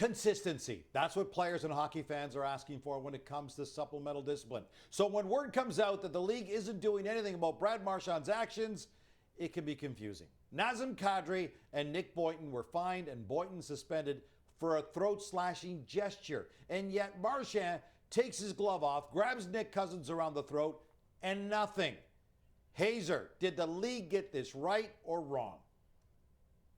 Consistency. That's what players and hockey fans are asking for when it comes to supplemental discipline. So when word comes out that the league isn't doing anything about Brad Marchand's actions, it can be confusing. Nazem Kadri and Nick Boynton were fined and Boynton suspended for a throat-slashing gesture. And yet Marchand takes his glove off, grabs Nick Cousins around the throat, and nothing. Hazer, did the league get this right or wrong?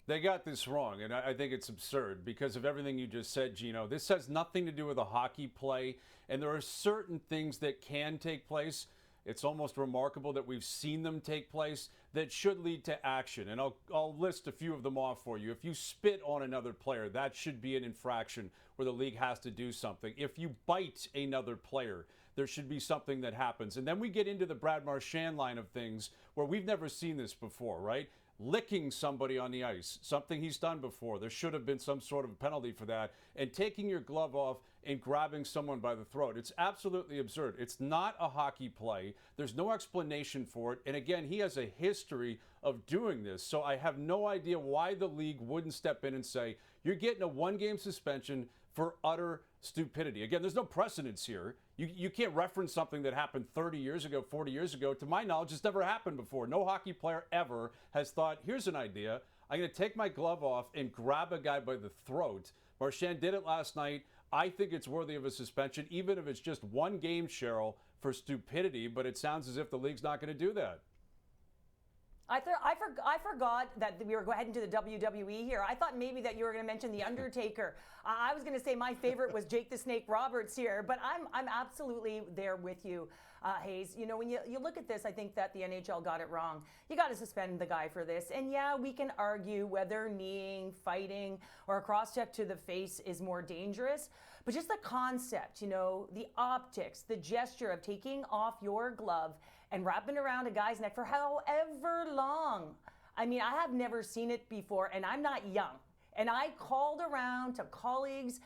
They got this wrong, and I think it's absurd because of everything you just said, Gino. This has nothing to do with a hockey play, and there are certain things that can take place. It's almost remarkable that we've seen them take place that should lead to action. And I'll list a few of them off for you. If you spit on another player, that should be an infraction where the league has to do something. If you bite another player, there should be something that happens. And then we get into the Brad Marchand line of things where we've never seen this before, right? Licking somebody on the ice, something he's done before. There should have been some sort of penalty for that. And taking your glove off and grabbing someone by the throat. It's absolutely absurd. It's not a hockey play. There's no explanation for it. And again, he has a history of doing this. So I have no idea why the league wouldn't step in and say, you're getting a one-game suspension for utter stupidity. Again, there's no precedence here. You can't reference something that happened 30 years ago, 40 years ago. To my knowledge, it's never happened before. No hockey player ever has thought, here's an idea. I'm going to take my glove off and grab a guy by the throat. Marchand did it last night. I think it's worthy of a suspension, even if it's just one game, Cheryl, for stupidity. But it sounds as if the league's not going to do that. I forgot that we were heading to the WWE here. I thought maybe that you were going to mention The Undertaker. I was going to say my favorite was Jake the Snake Roberts here, but I'm absolutely there with you, Hayes. You know, when you look at this, I think that the NHL got it wrong. You got to suspend the guy for this. And yeah, we can argue whether kneeing, fighting, or a cross-check to the face is more dangerous. But just the concept, you know, the optics, the gesture of taking off your glove and wrapping around a guy's neck for however long. I mean, I have never seen it before, and I'm not young. And I called around to colleagues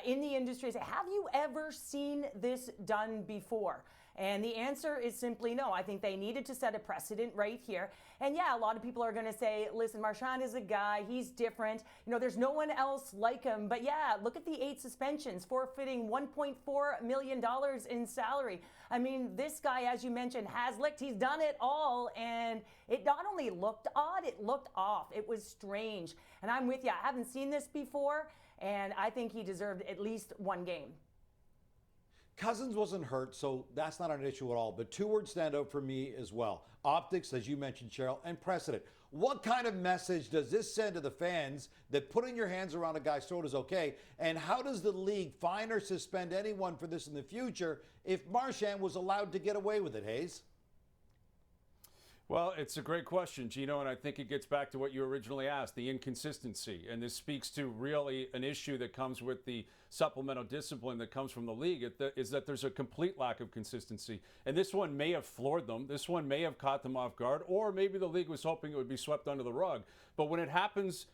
in the industry and said, have you ever seen this done before? And the answer is simply no. I think they needed to set a precedent right here. And yeah, a lot of people are going to say, listen, Marchand is a guy. He's different. You know, there's no one else like him. But yeah, look at the 8 suspensions, forfeiting $1.4 million in salary. I mean, this guy, as you mentioned, has licked. He's done it all. And it not only looked odd, it looked off. It was strange. And I'm with you. I haven't seen this before. And I think he deserved at least one game. Cousins wasn't hurt, so that's not an issue at all. But 2 words stand out for me as well. Optics, as you mentioned, Cheryl, and precedent. What kind of message does this send to the fans that putting your hands around a guy's throat is okay? And how does the league fine or suspend anyone for this in the future if Marchand was allowed to get away with it, Hayes? Well, it's a great question, Gino, and I think it gets back to what you originally asked, the inconsistency. And this speaks to really an issue that comes with the supplemental discipline that comes from the league, is that there's a complete lack of consistency. And this one may have floored them. This one may have caught them off guard, or maybe the league was hoping it would be swept under the rug. But when it happens,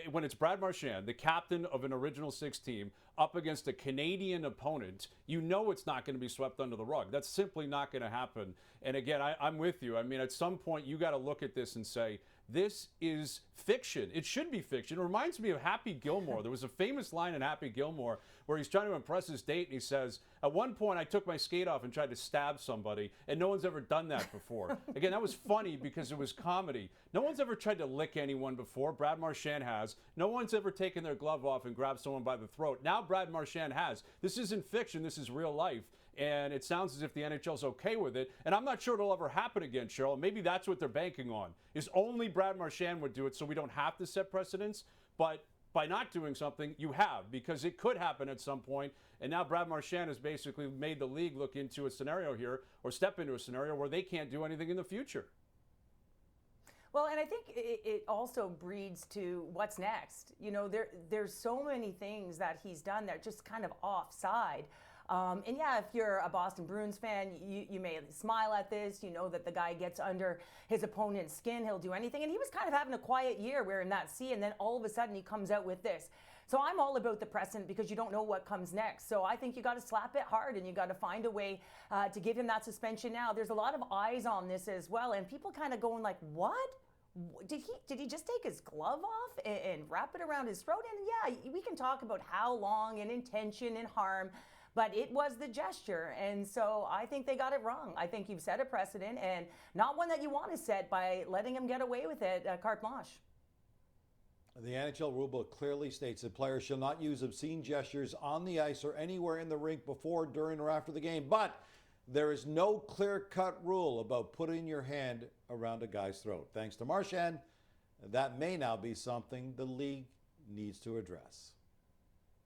when it's Brad Marchand, the captain of an Original Six team, up against a Canadian opponent, you know it's not going to be swept under the rug. That's simply not going to happen. And again, I'm with you. I mean, at some point, you got to look at this and say, this is fiction. It should be fiction. It reminds me of Happy Gilmore. There was a famous line in Happy Gilmore where he's trying to impress his date, and he says, at one point, I took my skate off and tried to stab somebody, and no one's ever done that before. Again, that was funny because it was comedy. No one's ever tried to lick anyone before. Brad Marchand has. No one's ever taken their glove off and grabbed someone by the throat. Now Brad Marchand has. This isn't fiction. This is real life. And it sounds as if the NHL's okay with it. And I'm not sure it'll ever happen again, Cheryl. Maybe that's what they're banking on, is only Brad Marchand would do it so we don't have to set precedents. But by not doing something, you have, because it could happen at some point. And now Brad Marchand has basically made the league look into a scenario here, or step into a scenario where they can't do anything in the future. Well, and I think it also breeds to what's next. You know, there's so many things that he's done that are just kind of offside. And yeah, if you're a Boston Bruins fan, you may smile at this. You know that the guy gets under his opponent's skin. He'll do anything. And he was kind of having a quiet year wearing that C, and then all of a sudden he comes out with this. So I'm all about the precedent because you don't know what comes next. So I think you got to slap it hard, and you got to find a way to give him that suspension now. There's a lot of eyes on this as well, and people kind of going like, what? Did he just take his glove off and wrap it around his throat? And yeah, we can talk about how long and intention and harm, but it was the gesture. And so I think they got it wrong. I think you've set a precedent, and not one that you want to set by letting him get away with it, carte blanche. The NHL rulebook clearly states that players shall not use obscene gestures on the ice or anywhere in the rink before, during, or after the game. But there is no clear-cut rule about putting your hand around a guy's throat. Thanks to Marchand, that may now be something the league needs to address.